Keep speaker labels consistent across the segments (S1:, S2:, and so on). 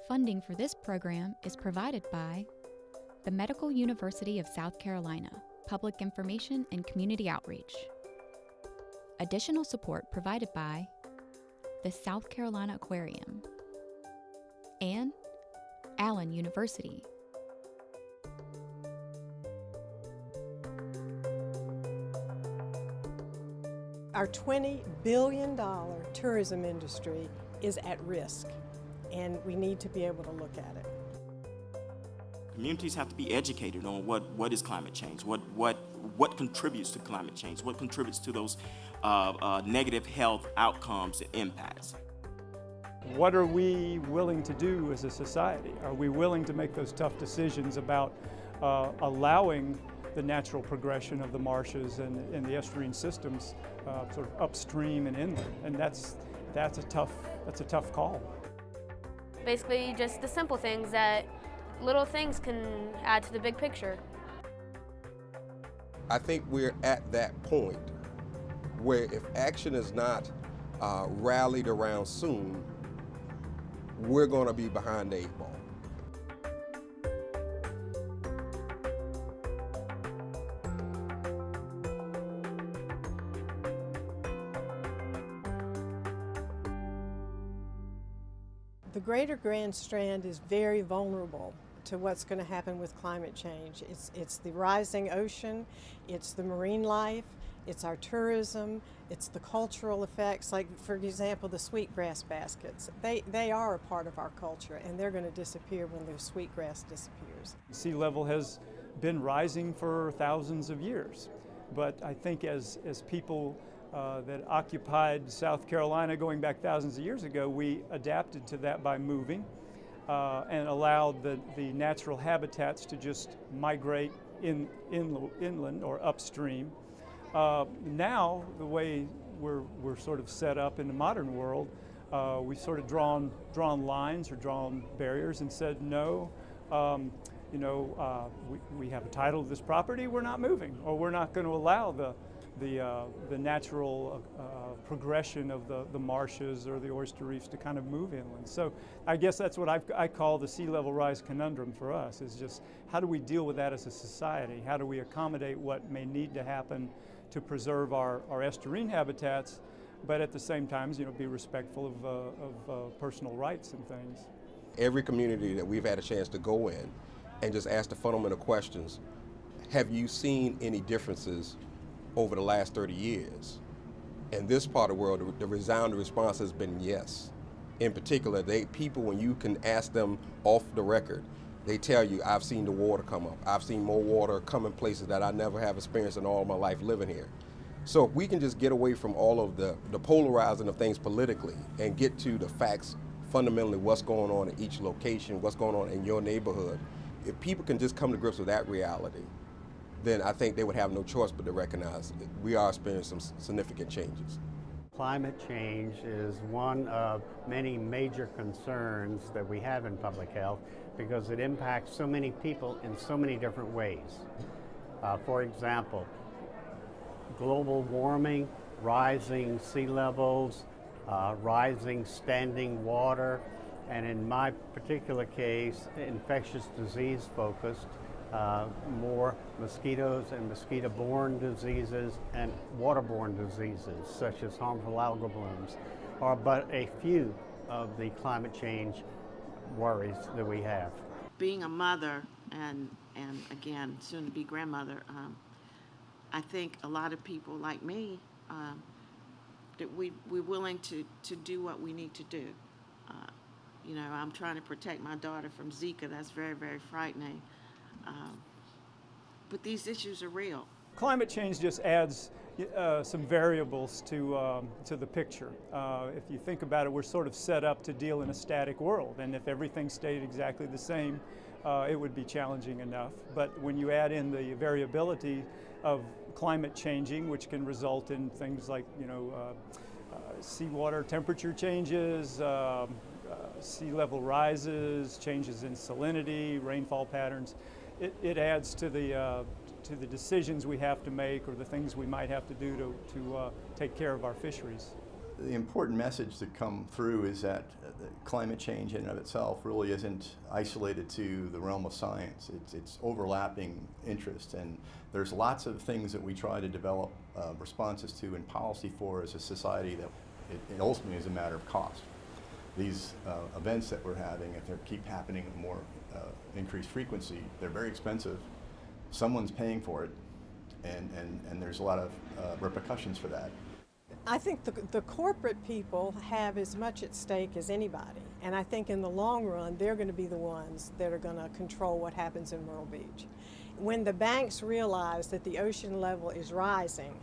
S1: Funding for this program is provided by the Medical University of South Carolina, Public Information and Community Outreach. Additional support provided by the South Carolina Aquarium and Allen University.
S2: Our $20 billion tourism industry is at risk, and we need to be able to look at it.
S3: Communities have to be educated on what is climate change, what contributes to climate change, what contributes to those negative health outcomes and impacts.
S4: What are we willing to do as a society? Are we willing to make those tough decisions about allowing the natural progression of the marshes and the estuarine systems sort of upstream and inland? And that's a tough call.
S5: Basically, just the simple things that little things can add to the big picture.
S6: I think we're at that point where if action is not rallied around soon, we're going to be behind the 8 ball.
S2: The greater Grand Strand is very vulnerable to what's going to happen with climate change. It's the rising ocean, it's the marine life, it's our tourism, it's the cultural effects, like for example the sweetgrass baskets. They are a part of our culture, and they're going to disappear when the sweetgrass disappears.
S4: Sea level has been rising for thousands of years, but I think as people that occupied South Carolina going back thousands of years ago, we adapted to that by moving and allowed the natural habitats to just migrate inland or upstream. Now, the way we're sort of set up in the modern world, we've sort of drawn lines or drawn barriers and said, no, we have a title to this property, we're not moving, or we're not going to allow the natural progression of the marshes or the oyster reefs to kind of move inland. So I guess that's what I call the sea level rise conundrum for us, is just how do we deal with that as a society? How do we accommodate what may need to happen to preserve our estuarine habitats, but at the same time, be respectful of personal rights and things.
S6: Every community that we've had a chance to go in and just ask the fundamental questions, have you seen any differences over the last 30 years? In this part of the world, the resounding response has been yes. In particular, people, when you can ask them off the record, they tell you, I've seen the water come up. I've seen more water come in places that I never have experienced in all of my life living here. So if we can just get away from all of the polarizing of things politically and get to the facts, fundamentally what's going on in each location, what's going on in your neighborhood, if people can just come to grips with that reality, then I think they would have no choice but to recognize that we are experiencing some significant changes.
S7: Climate change is one of many major concerns that we have in public health because it impacts so many people in so many different ways. For example, global warming, rising sea levels, rising standing water, and in my particular case, infectious disease focused, more mosquitoes and mosquito-borne diseases and waterborne diseases such as harmful algal blooms are but a few of the climate change worries that we have.
S8: Being a mother and again soon to be grandmother, I think a lot of people like me that we're willing to do what we need to do. I'm trying to protect my daughter from Zika. That's very, very frightening. But these issues are real.
S4: Climate change just adds some variables to the picture. If you think about it, we're sort of set up to deal in a static world, and if everything stayed exactly the same, it would be challenging enough. But when you add in the variability of climate changing, which can result in things like seawater temperature changes, sea level rises, changes in salinity, rainfall patterns, it adds to the decisions we have to make or the things we might have to do to take care of our fisheries.
S9: The important message to come through is that climate change in and of itself really isn't isolated to the realm of science. It's overlapping interest, and there's lots of things that we try to develop responses to and policy for as a society that it ultimately is a matter of cost. These events that we're having, if they keep happening at more increased frequency, they're very expensive. Someone's paying for it, and there's a lot of repercussions for that.
S2: I think the corporate people have as much at stake as anybody, and I think in the long run they're going to be the ones that are going to control what happens in Myrtle Beach. When the banks realize that the ocean level is rising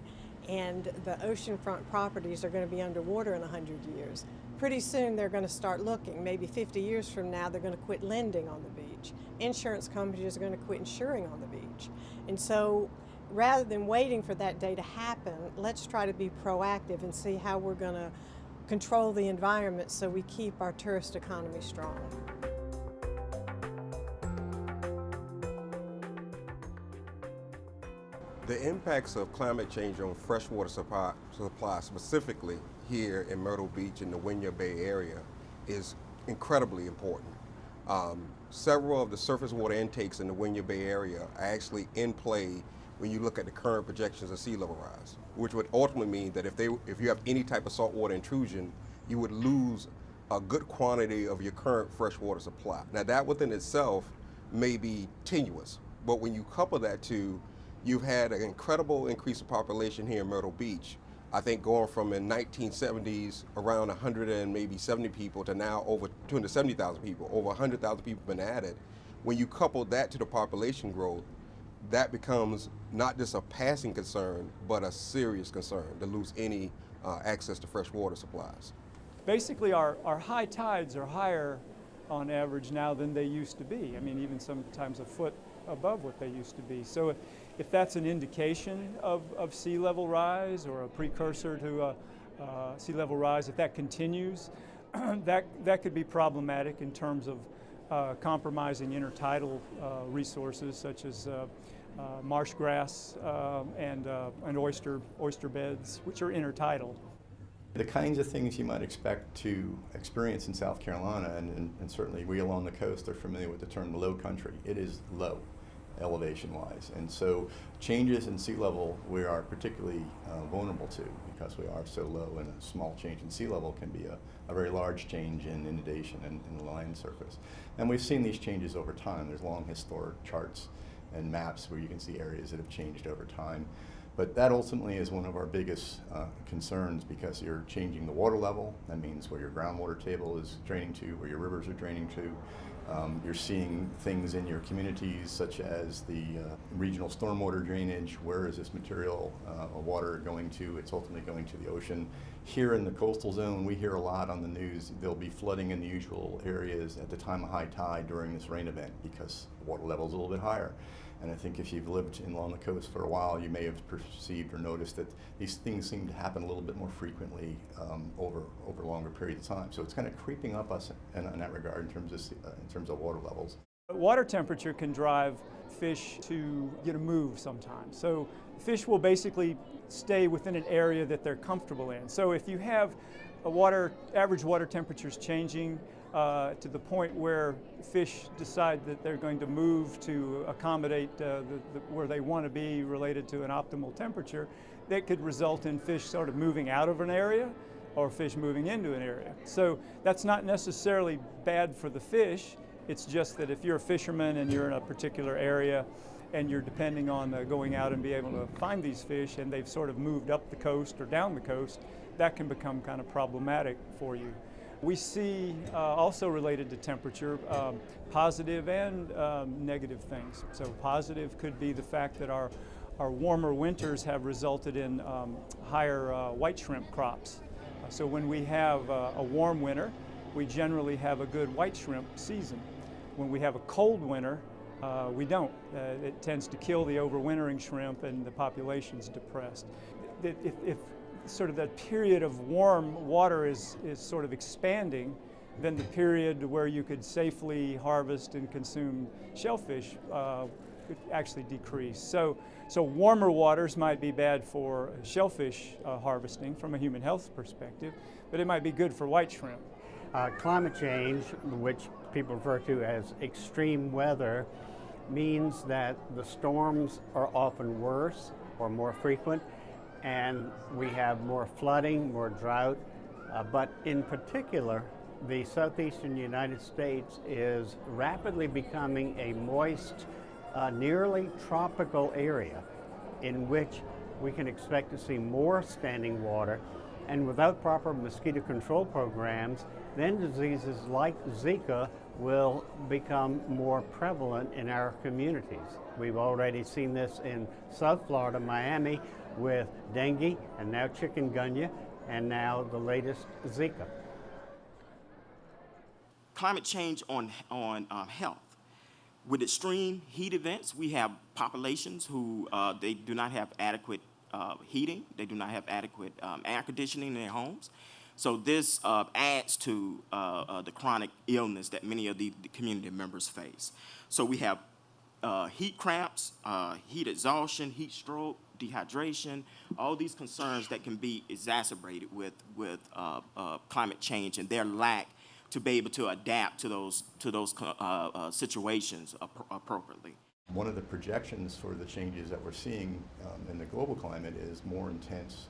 S2: and the oceanfront properties are going to be underwater in 100 years, pretty soon they're going to start looking. Maybe 50 years from now they're going to quit lending on the beach. Insurance companies are going to quit insuring on the beach. And so rather than waiting for that day to happen, let's try to be proactive and see how we're going to control the environment so we keep our tourist economy strong.
S6: The impacts of climate change on freshwater supply specifically here in Myrtle Beach in the Wynyard Bay area is incredibly important. Several of the surface water intakes in the Wynyard Bay area are actually in play when you look at the current projections of sea level rise, which would ultimately mean that if you have any type of saltwater intrusion, you would lose a good quantity of your current freshwater supply. Now that within itself may be tenuous, but when you couple that to, you've had an incredible increase of population here in Myrtle Beach. I think going from in 1970s around 100 and maybe 70 people to now over 270,000 people, over 100,000 people have been added. When you couple that to the population growth, that becomes not just a passing concern, but a serious concern to lose any access to fresh water supplies.
S4: Basically, our high tides are higher on average now than they used to be. I mean, even sometimes a foot above what they used to be. So if that's an indication of sea level rise or a precursor to sea level rise, if that continues, that could be problematic in terms of compromising intertidal resources such as marsh grass and oyster beds, which are intertidal.
S9: The kinds of things you might expect to experience in South Carolina, and certainly we along the coast are familiar with the term low country. It is low elevation-wise, and so changes in sea level we are particularly vulnerable to because we are so low, and a small change in sea level can be a very large change in inundation and in the land surface. And we've seen these changes over time. There's long historic charts and maps where you can see areas that have changed over time. But that ultimately is one of our biggest concerns because you're changing the water level. That means where your groundwater table is draining to, where your rivers are draining to. You're seeing things in your communities such as the regional stormwater drainage. Where is this material of water going to? It's ultimately going to the ocean. Here in the coastal zone, we hear a lot on the news. There'll be flooding in the usual areas at the time of high tide during this rain event because the water level is a little bit higher. And I think if you've lived along the coast for a while, you may have perceived or noticed that these things seem to happen a little bit more frequently over longer periods of time. So it's kind of creeping up us in that regard in terms of water levels.
S4: Water temperature can drive fish to get a move sometimes. So fish will basically stay within an area that they're comfortable in. So if you have average water temperatures changing to the point where fish decide that they're going to move to accommodate where they want to be related to an optimal temperature, that could result in fish sort of moving out of an area or fish moving into an area. So that's not necessarily bad for the fish. It's just that if you're a fisherman and you're in a particular area and you're depending on going out and be able to find these fish and they've sort of moved up the coast or down the coast, that can become kind of problematic for you. We see also related to temperature positive and negative things. So positive could be the fact that our warmer winters have resulted in higher white shrimp crops. So when we have a warm winter, we generally have a good white shrimp season. When we have a cold winter, we don't. It tends to kill the overwintering shrimp and the population's depressed. If sort of that period of warm water is sort of expanding, then the period where you could safely harvest and consume shellfish could actually decrease. So warmer waters might be bad for shellfish harvesting from a human health perspective, but it might be good for white shrimp.
S7: Climate change, which people refer to as extreme weather, means that the storms are often worse or more frequent, and we have more flooding, more drought, but in particular, the southeastern United States is rapidly becoming a moist, nearly tropical area in which we can expect to see more standing water, and without proper mosquito control programs, then diseases like Zika will become more prevalent in our communities. We've already seen this in South Florida, Miami, with dengue, and now chikungunya, and now the latest Zika.
S3: Climate change on health. With extreme heat events, we have populations who they do not have adequate heating, they do not have adequate air conditioning in their homes. So this adds to the chronic illness that many of the community members face. So we have heat cramps, heat exhaustion, heat stroke, dehydration, all these concerns that can be exacerbated with climate change and their lack to be able to adapt to those situations appropriately.
S9: One of the projections for the changes that we're seeing in the global climate is more intense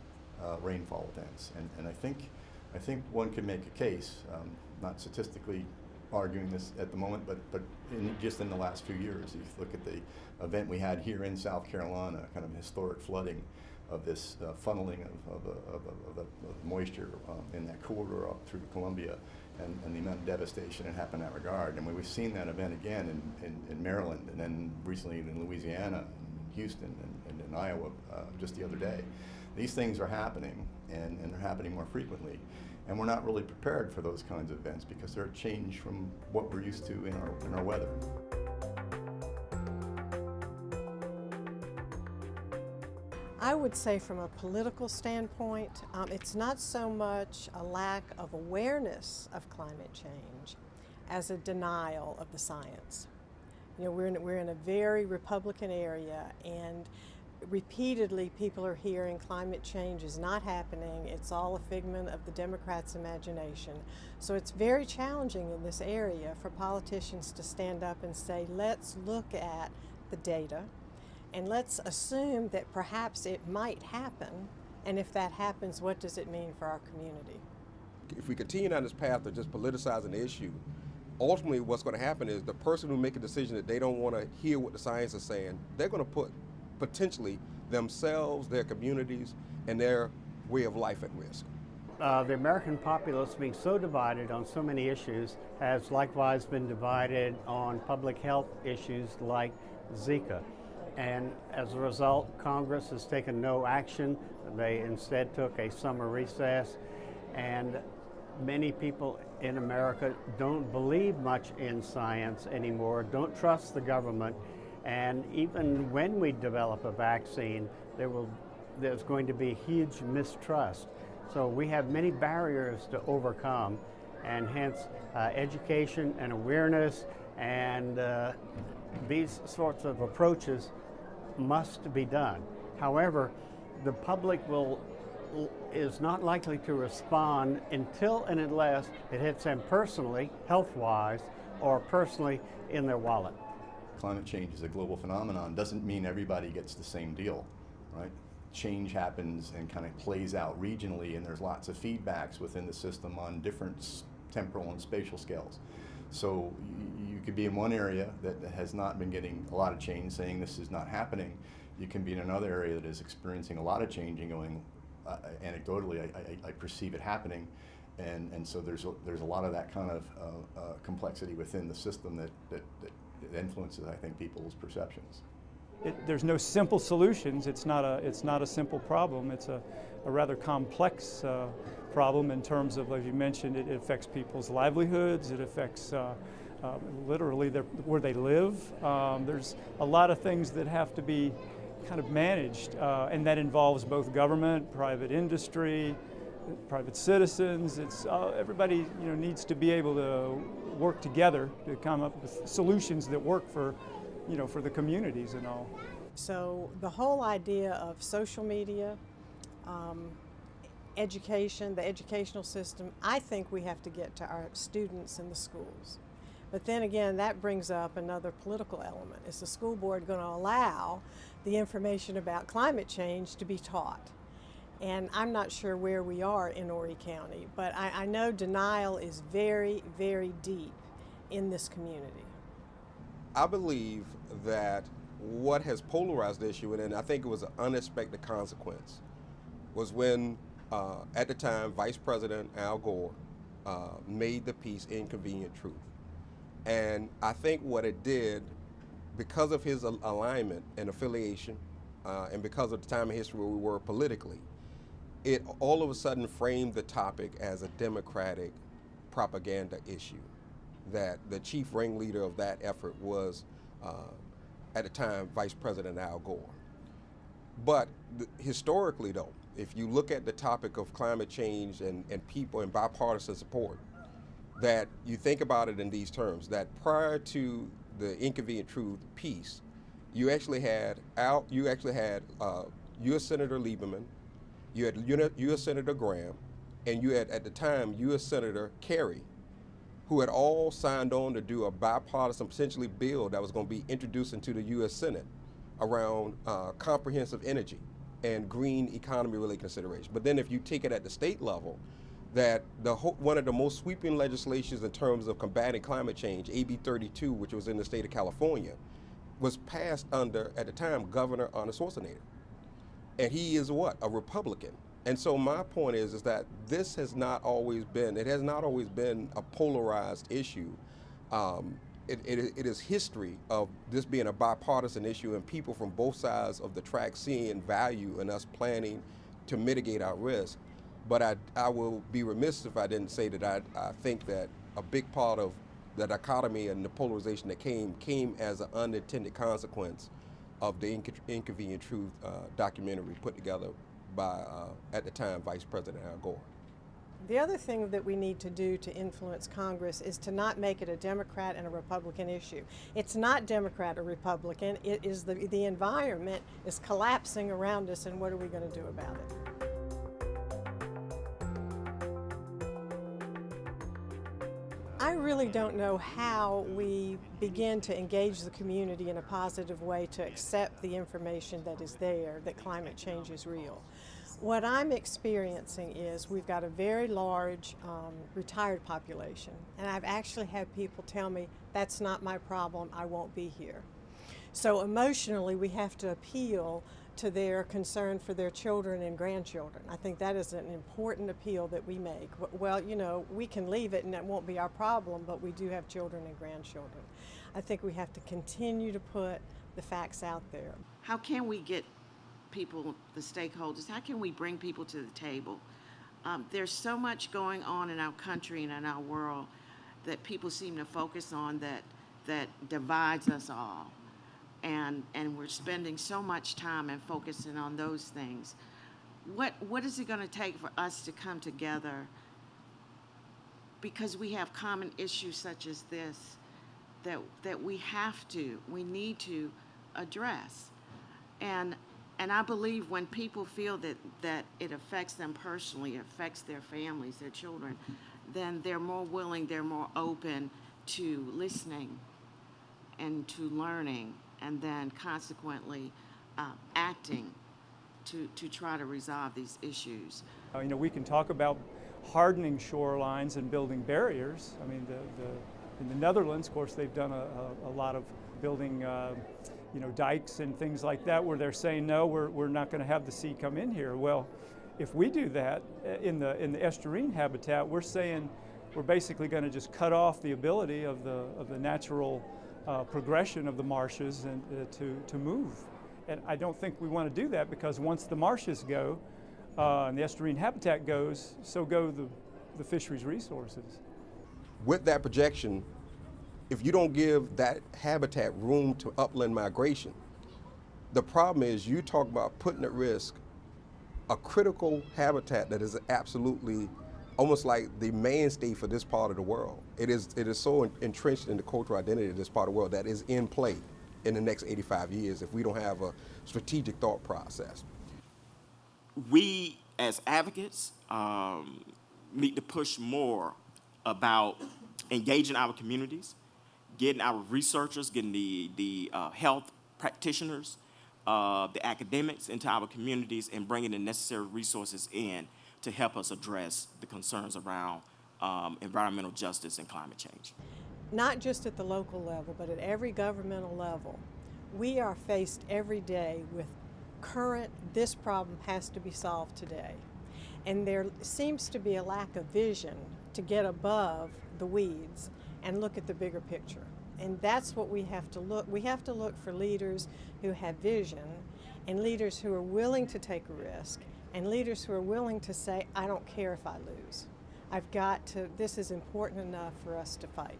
S9: rainfall events, and I think one could make a case, not statistically arguing this at the moment, but just in the last few years. If you look at the event we had here in South Carolina, kind of historic flooding of this funneling of moisture in that corridor up through Columbia, and the amount of devastation that happened in that regard. And we've seen that event again in Maryland, and then recently in Louisiana, and Houston, and in Iowa just the other day. These things are happening, and they're happening more frequently. And we're not really prepared for those kinds of events because they're a change from what we're used to in our weather.
S2: I would say from a political standpoint, it's not so much a lack of awareness of climate change as a denial of the science. You know, we're in a very Republican area, and repeatedly people are hearing climate change is not happening, it's all a figment of the Democrats' imagination. So it's very challenging in this area for politicians to stand up and say, let's look at the data and let's assume that perhaps it might happen, and if that happens, what does it mean for our community?
S6: If we continue down this path of just politicizing the issue, ultimately what's going to happen is the person who make a decision that they don't want to hear what the science is saying, they're going to put potentially themselves, their communities, and their way of life at risk.
S7: The American populace being so divided on so many issues has likewise been divided on public health issues like Zika. And as a result, Congress has taken no action. They instead took a summer recess, and many people in America don't believe much in science anymore, don't trust the government, and even when we develop a vaccine, there's going to be huge mistrust. So we have many barriers to overcome, and hence education and awareness and these sorts of approaches must be done. However, the public is not likely to respond until and unless it hits them personally, health-wise, or personally in their wallet.
S9: Climate change is a global phenomenon. Doesn't mean everybody gets the same deal, right? Change happens and kind of plays out regionally, and there's lots of feedbacks within the system on different temporal and spatial scales. So you could be in one area that has not been getting a lot of change, saying this is not happening. You can be in another area that is experiencing a lot of change and going, anecdotally, I perceive it happening. And so there's a lot of that kind of complexity within the system that influences, I think, people's perceptions.
S4: There's no simple solutions. It's not a simple problem. It's a rather complex problem in terms of, as you mentioned, it affects people's livelihoods. It affects literally where they live. There's a lot of things that have to be kind of managed, and that involves both government, private industry, private citizens. It's everybody, needs to be able to work together to come up with solutions that work for for the communities and all.
S2: So the whole idea of social media, education, the educational system, I think we have to get to our students in the schools. But then again, that brings up another political element. Is the school board going to allow the information about climate change to be taught? And I'm not sure where we are in Horry County, but I know denial is very, very deep in this community.
S6: I believe that what has polarized the issue, and I think it was an unexpected consequence, was when, at the time, Vice President Al Gore made the piece Inconvenient Truth. And I think what it did, because of his alignment and affiliation, and because of the time in history where we were politically, it all of a sudden framed the topic as a Democratic propaganda issue. That the chief ringleader of that effort was, at the time, Vice President Al Gore. But historically, though, if you look at the topic of climate change and people and bipartisan support, that you think about it in these terms, that prior to the Inconvenient Truth piece, you actually had U.S. Senator Lieberman, you had U.S. Senator Graham, and you had, at the time, U.S. Senator Kerry, who had all signed on to do a bipartisan, potentially bill that was going to be introduced into the U.S. Senate around comprehensive energy and green economy-related considerations. But then if you take it at the state level, that one of the most sweeping legislations in terms of combating climate change, AB 32, which was in the state of California, was passed under, at the time, Governor Arnold Schwarzenegger. And he is what? A Republican. And so my point is that this has not always been, it has not always been a polarized issue. It is history of this being a bipartisan issue and people from both sides of the track seeing value in us planning to mitigate our risk. But I will be remiss if I didn't say that I think that a big part of the dichotomy and the polarization that came as an unintended consequence of the Inconvenient Truth documentary put together by, at the time, Vice President Al Gore.
S2: The other thing that we need to do to influence Congress is to not make it a Democrat and a Republican issue. It's not Democrat or Republican. It is the environment is collapsing around us, and what are we going to do about it? I really don't know how we begin to engage the community in a positive way to accept the information that is there, that climate change is real. What I'm experiencing is we've got a very large retired population, and I've actually had people tell me, that's not my problem, I won't be here. So emotionally, we have to appeal to their concern for their children and grandchildren. I think that is an important appeal that we make. Well, you know, we can leave it and it won't be our problem, but we do have children and grandchildren. I think we have to continue to put the facts out there.
S8: How can we get people, the stakeholders, how can we bring people to the table? There's so much going on in our country and in our world that people seem to focus on that divides us all. And we're spending so much time and focusing on those things. What is it going to take for us to come together, because we have common issues such as this that we need to address. And I believe when people feel that it affects them personally, it affects their families, their children, then they're more willing, they're more open to listening and to learning, and then consequently acting to try to resolve these issues.
S4: You know, we can talk about hardening shorelines and building barriers. I mean, in the Netherlands, of course, they've done a lot of building you know, dikes and things like that, where they're saying, no, we're not going to have the sea come in here. Well, if we do that in the estuarine habitat, we're saying we're basically going to just cut off the ability of the natural progression of the marshes and to move. And I don't think we want to do that, because once the marshes go and the estuarine habitat goes, so go the fisheries resources.
S6: With that projection, if you don't give that habitat room to upland migration, the problem is you talk about putting at risk a critical habitat that is absolutely almost like the mainstay for this part of the world. It is so entrenched in the cultural identity of this part of the world that is in play. in the next 85 years if we don't have a strategic thought process.
S3: We, as advocates, need to push more about engaging our communities, getting our researchers, getting the health practitioners, the academics into our communities, and bringing the necessary resources in to help us address the concerns around environmental justice and climate change.
S2: Not just at the local level, but at every governmental level, we are faced every day with this problem has to be solved today. And there seems to be a lack of vision to get above the weeds and look at the bigger picture. And that's what we have to look. We have to look for leaders who have vision, and leaders who are willing to take a risk, and leaders who are willing to say, I don't care if I lose. This is important enough for us to fight.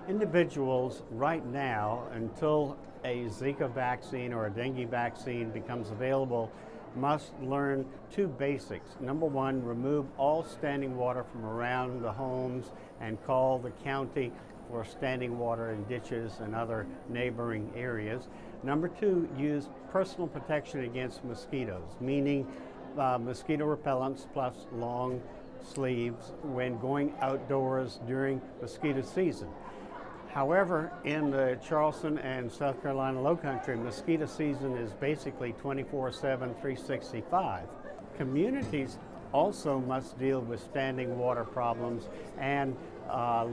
S7: Individuals right now, until a Zika vaccine or a dengue vaccine becomes available, must learn two basics. Number one, remove all standing water from around the homes and call the county for standing water in ditches and other neighboring areas. Number two, use personal protection against mosquitoes, meaning mosquito repellents plus long sleeves when going outdoors during mosquito season. However, in the Charleston and South Carolina Lowcountry, mosquito season is basically 24/7, 365. Communities also must deal with standing water problems and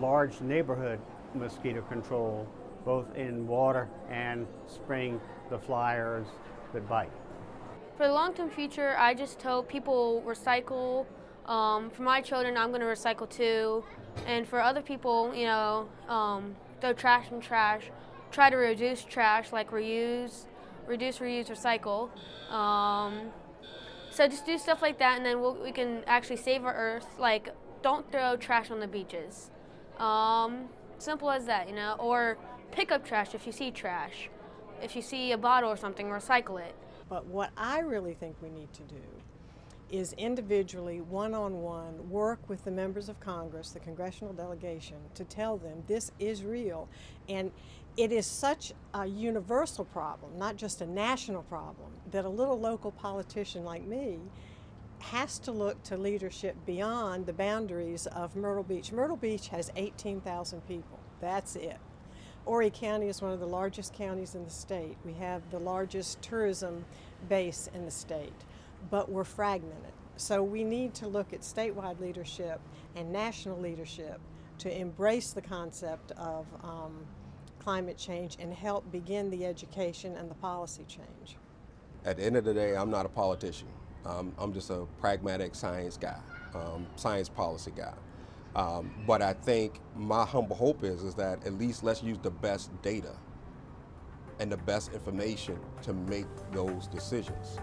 S7: large neighborhood mosquito control, both in water and spraying the flyers that bite.
S5: For the long-term future, I just hope people recycle. For my children, I'm going to recycle too. And for other people, throw trash in trash. Try to reduce trash, like reduce, reuse, recycle. So just do stuff like that, and then we can actually save our earth. Like, don't throw trash on the beaches. Simple as that, Or pick up trash if you see trash. If you see a bottle or something, recycle it.
S2: But what I really think we need to do is individually, one-on-one, work with the members of Congress, the congressional delegation, to tell them this is real. And it is such a universal problem, not just a national problem, that a little local politician like me has to look to leadership beyond the boundaries of Myrtle Beach. Myrtle Beach has 18,000 people. That's it. Horry County is one of the largest counties in the state. We have the largest tourism base in the state, but we're fragmented. So we need to look at statewide leadership and national leadership to embrace the concept of climate change and help begin the education and the policy change.
S6: At the end of the day, I'm not a politician. I'm just a pragmatic science guy, science policy guy. But I think my humble hope is that at least let's use the best data and the best information to make those decisions.